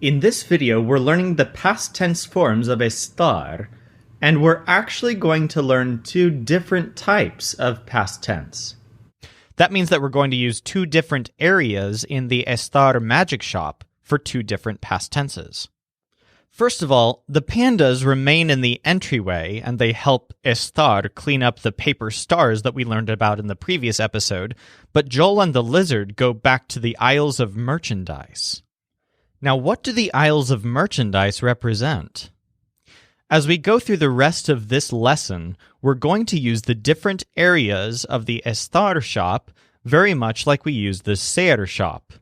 In this video, we're learning the past tense forms of estar, and we're actually going to learn two different types of past tense. That means that we're going to use two different areas in the Estar magic shop for two different past tenses. First of all, the pandas remain in the entryway and they help Estar clean up the paper stars that we learned about in the previous episode, but Joel and the lizard go back to the aisles of merchandise. Now, what do the aisles of merchandise represent? As we go through the rest of this lesson, we're going to use the different areas of the Estar shop very much like we use the ser shop.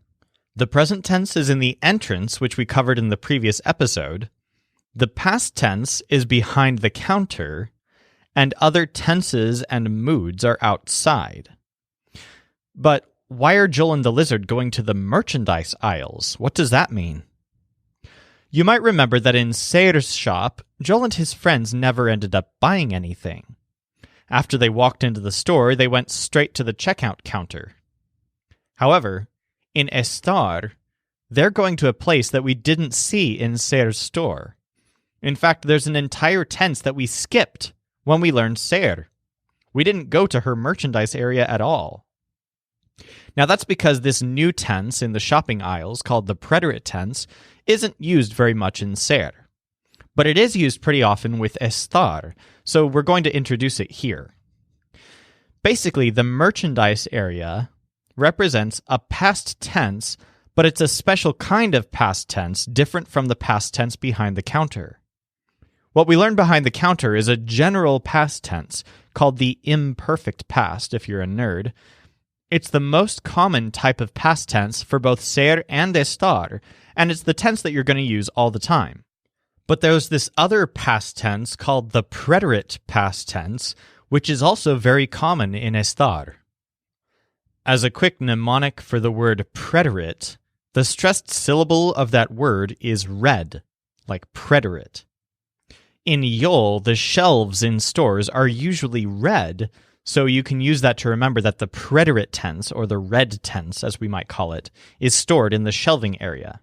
The present tense is in the entrance, which we covered in the previous episode. The past tense is behind the counter, and other tenses and moods are outside. But why are Joel and the lizard going to the merchandise aisles? What does that mean? You might remember that in Ser's shop, Joel and his friends never ended up buying anything. After they walked into the store, they went straight to the checkout counter. However, in Estar, they're going to a place that we didn't see in Ser's store. In fact, there's an entire tense that we skipped when we learned Ser. We didn't go to her merchandise area at all. Now that's because this new tense in the shopping aisles, called the Preterite tense, isn't used very much in Ser. But it is used pretty often with Estar, so we're going to introduce it here. Basically, the merchandise area represents a past tense, but it's a special kind of past tense different from the past tense behind the counter. What we learn behind the counter is a general past tense called the imperfect past, if you're a nerd. It's the most common type of past tense for both ser and estar, and it's the tense that you're going to use all the time. But there's this other past tense called the preterite past tense, which is also very common in estar. As a quick mnemonic for the word preterite, the stressed syllable of that word is red, like preterite. In Yol, the shelves in stores are usually red, so you can use that to remember that the preterite tense, or the red tense as we might call it, is stored in the shelving area.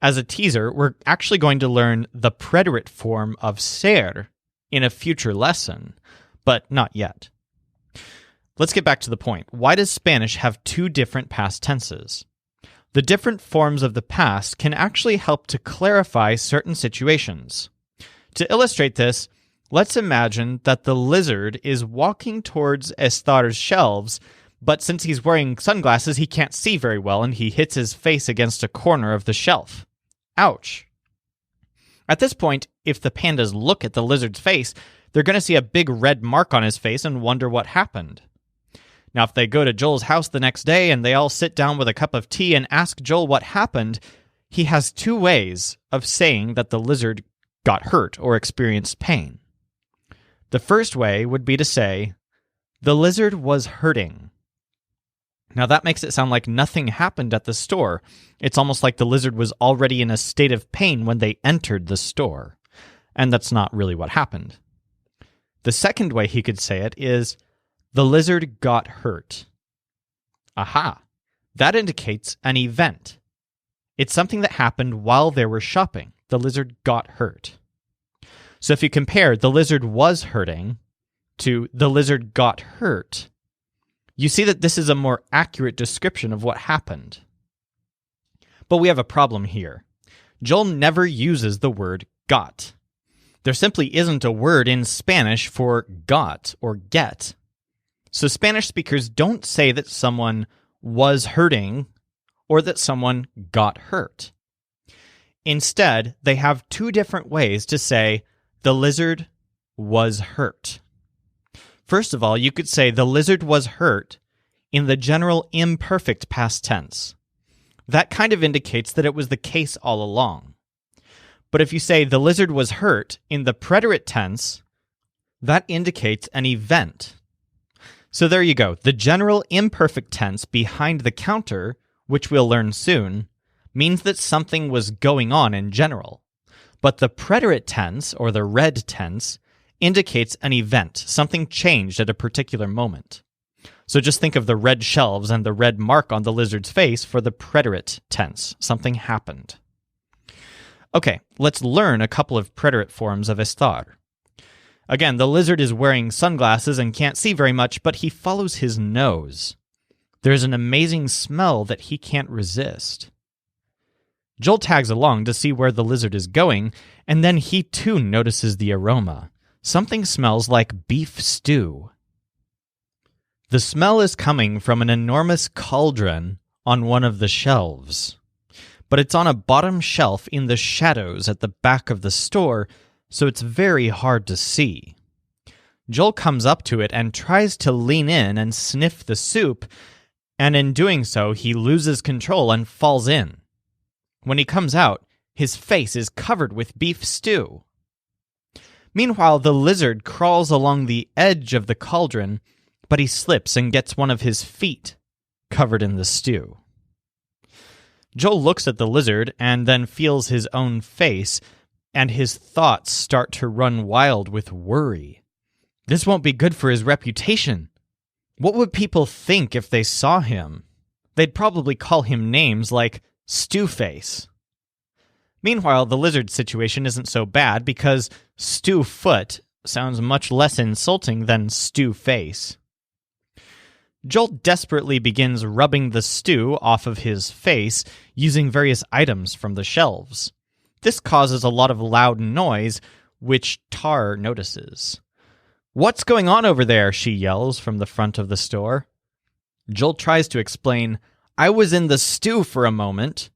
As a teaser, we're actually going to learn the preterite form of ser in a future lesson, but not yet. Let's get back to the point. Why does Spanish have two different past tenses? The different forms of the past can actually help to clarify certain situations. To illustrate this, let's imagine that the lizard is walking towards Estar's shelves, but since he's wearing sunglasses, he can't see very well, and he hits his face against a corner of the shelf. Ouch. At this point, if the pandas look at the lizard's face, they're going to see a big red mark on his face and wonder what happened. Now, if they go to Joel's house the next day and they all sit down with a cup of tea and ask Joel what happened, he has two ways of saying that the lizard got hurt or experienced pain. The first way would be to say, the lizard was hurting. Now that makes it sound like nothing happened at the store. It's almost like the lizard was already in a state of pain when they entered the store. And that's not really what happened. The second way he could say it is, the lizard got hurt. Aha! That indicates an event. It's something that happened while they were shopping. The lizard got hurt. So if you compare the lizard was hurting to the lizard got hurt, you see that this is a more accurate description of what happened. But we have a problem here. Joel never uses the word got. There simply isn't a word in Spanish for got or get. So Spanish speakers don't say that someone was hurting or that someone got hurt. Instead, they have two different ways to say the lizard was hurt. First of all, you could say the lizard was hurt in the general imperfect past tense. That kind of indicates that it was the case all along. But if you say the lizard was hurt in the preterite tense, that indicates an event. So there you go. The general imperfect tense behind the counter, which we'll learn soon, means that something was going on in general. But the preterite tense, or the red tense, indicates an event. Something changed at a particular moment. So just think of the red shelves and the red mark on the lizard's face for the preterite tense. Something happened. Okay, let's learn a couple of preterite forms of estar. Again, the lizard is wearing sunglasses and can't see very much, but he follows his nose. There's an amazing smell that he can't resist. Joel tags along to see where the lizard is going, and then he too notices the aroma. Something smells like beef stew. The smell is coming from an enormous cauldron on one of the shelves. But it's on a bottom shelf in the shadows at the back of the store, so it's very hard to see. Joel comes up to it and tries to lean in and sniff the soup, and in doing so, he loses control and falls in. When he comes out, his face is covered with beef stew. Meanwhile, the lizard crawls along the edge of the cauldron, but he slips and gets one of his feet covered in the stew. Joel looks at the lizard and then feels his own face, and his thoughts start to run wild with worry. This won't be good for his reputation. What would people think if they saw him? They'd probably call him names like Stewface. Meanwhile, the lizard situation isn't so bad because Stewfoot sounds much less insulting than Stewface. Joel desperately begins rubbing the stew off of his face using various items from the shelves. This causes a lot of loud noise, which Tar notices. "What's going on over there?" she yells from the front of the store. Joel tries to explain, "I was in the stew for a moment."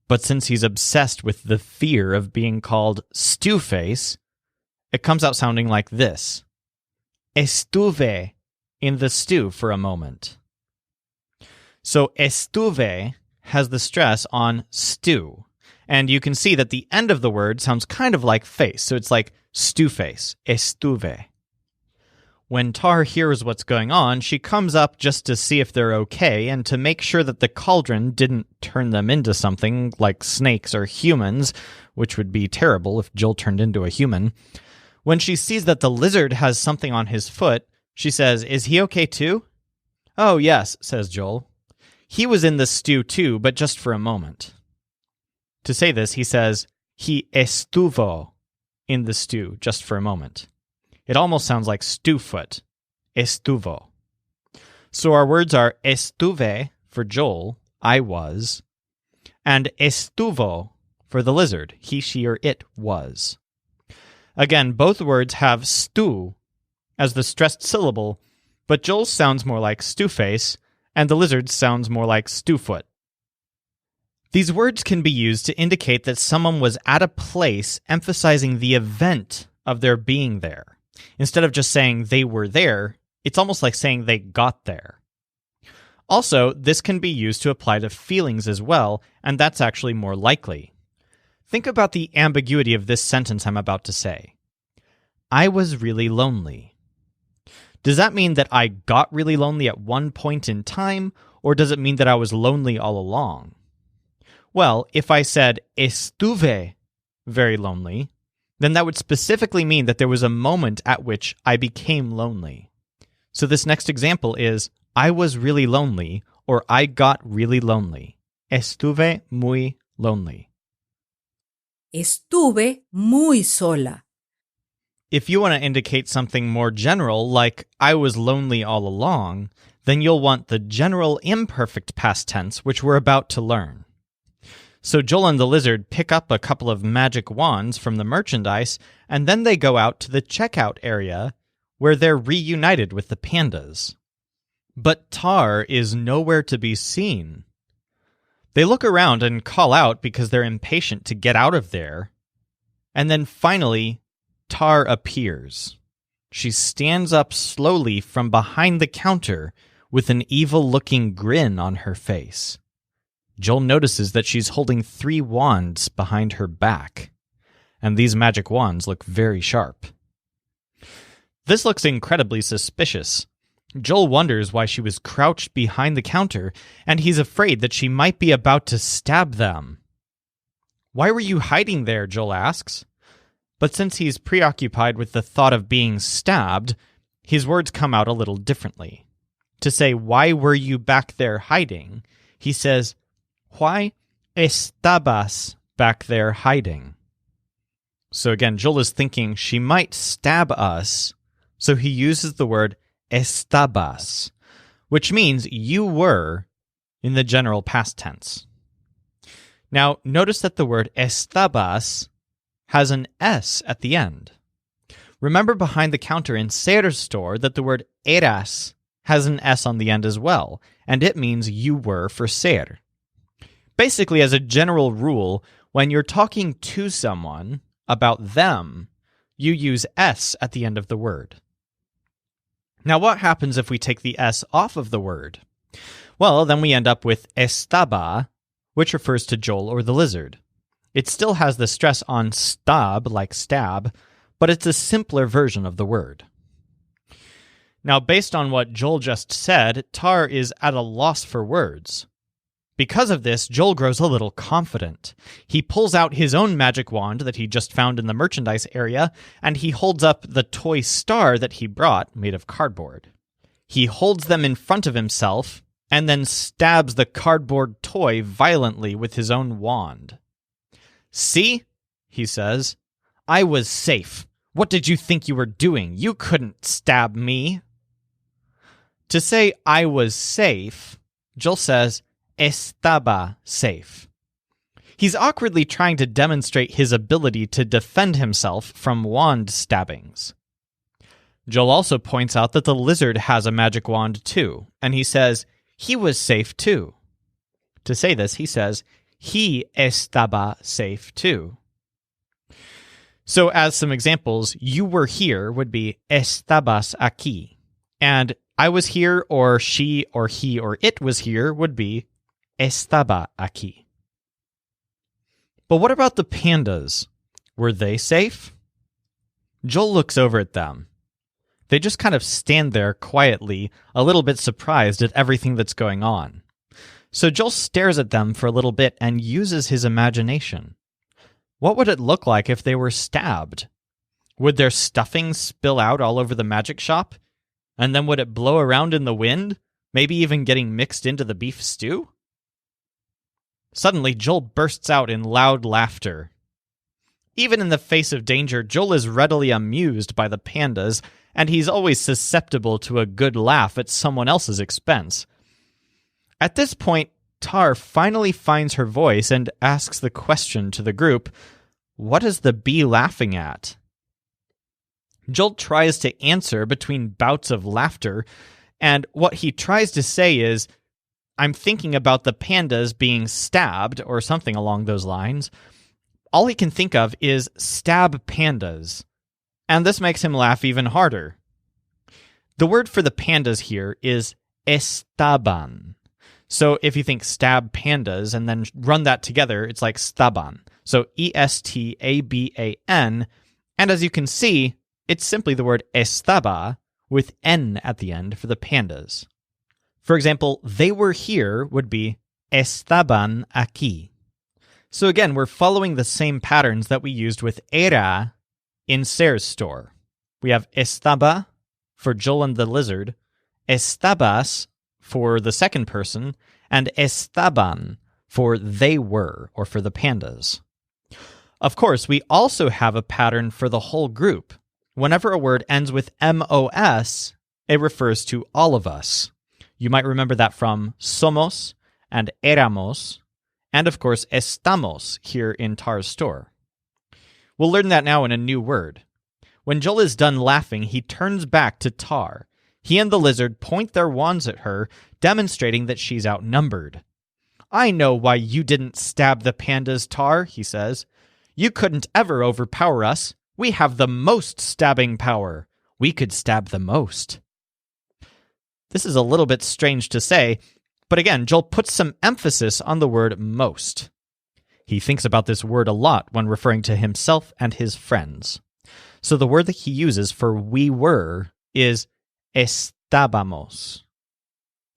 But since he's obsessed with the fear of being called Stewface, it comes out sounding like this. Estuve in the stew for a moment. So estuve has the stress on stew. And you can see that the end of the word sounds kind of like face. So it's like Stewface, estuve. When Tar hears what's going on, she comes up just to see if they're okay and to make sure that the cauldron didn't turn them into something like snakes or humans, which would be terrible if Joel turned into a human. When she sees that the lizard has something on his foot, she says, "Is he okay too?" "Oh, yes," says Joel. "He was in the stew too, but just for a moment." To say this, he says, "He estuvo in the stew just for a moment." It almost sounds like stewfoot. Estuvo. So our words are estuve for Joel, I was, and estuvo for the lizard, he, she, or it was. Again, both words have stew as the stressed syllable, but Joel's sounds more like Stewface, and the lizard's sounds more like Stewfoot. These words can be used to indicate that someone was at a place emphasizing the event of their being there. Instead of just saying they were there, it's almost like saying they got there. Also, this can be used to apply to feelings as well, and that's actually more likely. Think about the ambiguity of this sentence I'm about to say. I was really lonely. Does that mean that I got really lonely at one point in time, or does it mean that I was lonely all along? Well, if I said estuve very lonely, then that would specifically mean that there was a moment at which I became lonely. So this next example is, I was really lonely, or I got really lonely. Estuve muy lonely. Estuve muy sola. If you want to indicate something more general, like I was lonely all along, then you'll want the general imperfect past tense, which we're about to learn. So Joel and the lizard pick up a couple of magic wands from the merchandise, and then they go out to the checkout area, where they're reunited with the pandas. But Tar is nowhere to be seen. They look around and call out because they're impatient to get out of there. And then finally, Tar appears. She stands up slowly from behind the counter with an evil-looking grin on her face. Joel notices that she's holding 3 wands behind her back, and these magic wands look very sharp. This looks incredibly suspicious. Joel wonders why she was crouched behind the counter, and he's afraid that she might be about to stab them. "Why were you hiding there?" Joel asks. But since he's preoccupied with the thought of being stabbed, his words come out a little differently. To say, "Why were you back there hiding?" he says, "Why estabas back there hiding. So again, Joel is thinking she might stab us, so he uses the word estabas, which means you were in the general past tense. Now, notice that the word estabas has an S at the end. Remember behind the counter in Ser's store that the word eras has an S on the end as well, and it means you were for Ser. Basically, as a general rule, when you're talking to someone about them, you use S at the end of the word. Now, what happens if we take the S off of the word? Well, then we end up with estaba, which refers to Joel or the lizard. It still has the stress on stab, like stab, but it's a simpler version of the word. Now, based on what Joel just said, Tar is at a loss for words. Because of this, Joel grows a little confident. He pulls out his own magic wand that he just found in the merchandise area, and he holds up the toy star that he brought, made of cardboard. He holds them in front of himself, and then stabs the cardboard toy violently with his own wand. "See?" he says. "I was safe. What did you think you were doing? You couldn't stab me." To say I was safe, Joel says, estaba safe. He's awkwardly trying to demonstrate his ability to defend himself from wand stabbings. Joel also points out that the lizard has a magic wand too, and he says, he was safe too. To say this, he says, he estaba safe too. So as some examples, you were here would be estabas aquí, and I was here, or she, or he, or it was here would be estaba aquí. But what about the pandas? Were they safe? Joel looks over at them. They just kind of stand there quietly, a little bit surprised at everything that's going on. So Joel stares at them for a little bit and uses his imagination. What would it look like if they were stabbed? Would their stuffing spill out all over the magic shop? And then would it blow around in the wind, maybe even getting mixed into the beef stew? Suddenly, Joel bursts out in loud laughter. Even in the face of danger, Joel is readily amused by the pandas, and he's always susceptible to a good laugh at someone else's expense. At this point, Tar finally finds her voice and asks the question to the group, "What is the bee laughing at?" Joel tries to answer between bouts of laughter, and what he tries to say is, "I'm thinking about the pandas being stabbed," or something along those lines. All he can think of is stab pandas, and this makes him laugh even harder. The word for the pandas here is estaban. So if you think stab pandas and then run that together, it's like staban. So E-S-T-A-B-A-N, and as you can see, it's simply the word estaba with N at the end for the pandas. For example, they were here would be estaban aquí. So again, we're following the same patterns that we used with era in Ser's store. We have estaba for Joel and the lizard, estabas for the second person, and estaban for they were, or for the pandas. Of course, we also have a pattern for the whole group. Whenever a word ends with MOS, it refers to all of us. You might remember that from somos and éramos, and of course estamos here in Tar's store. We'll learn that now in a new word. When Joel is done laughing, he turns back to Tar. He and the lizard point their wands at her, demonstrating that she's outnumbered. "I know why you didn't stab the pandas, Tar," he says. "You couldn't ever overpower us. We have the most stabbing power. We could stab the most." This is a little bit strange to say, but again, Joel puts some emphasis on the word most. He thinks about this word a lot when referring to himself and his friends. So the word that he uses for we were is estábamos.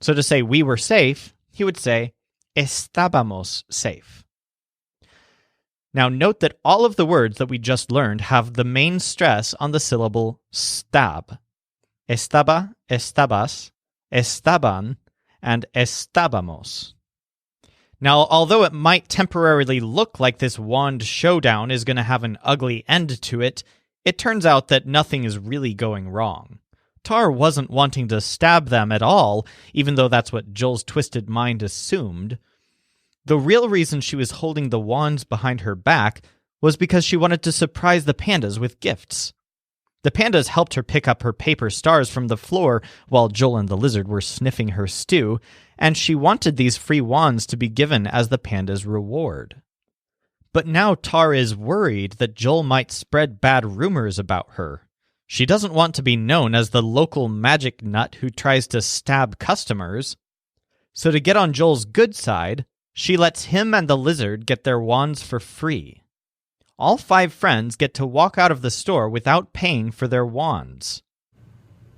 So to say we were safe, he would say estábamos safe. Now note that all of the words that we just learned have the main stress on the syllable stab. Estaba, estabas, estaban, and estábamos. Now, although it might temporarily look like this wand showdown is going to have an ugly end to it, it turns out that nothing is really going wrong. Tar wasn't wanting to stab them at all, even though that's what Joel's twisted mind assumed. The real reason she was holding the wands behind her back was because she wanted to surprise the pandas with gifts. The pandas helped her pick up her paper stars from the floor while Joel and the lizard were sniffing her stew, and she wanted these free wands to be given as the pandas' reward. But now Tar is worried that Joel might spread bad rumors about her. She doesn't want to be known as the local magic nut who tries to stab customers. So to get on Joel's good side, she lets him and the lizard get their wands for free. All 5 friends get to walk out of the store without paying for their wands.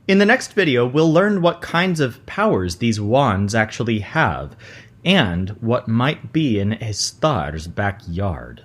In the next video, we'll learn what kinds of powers these wands actually have, and what might be in Estar's backyard.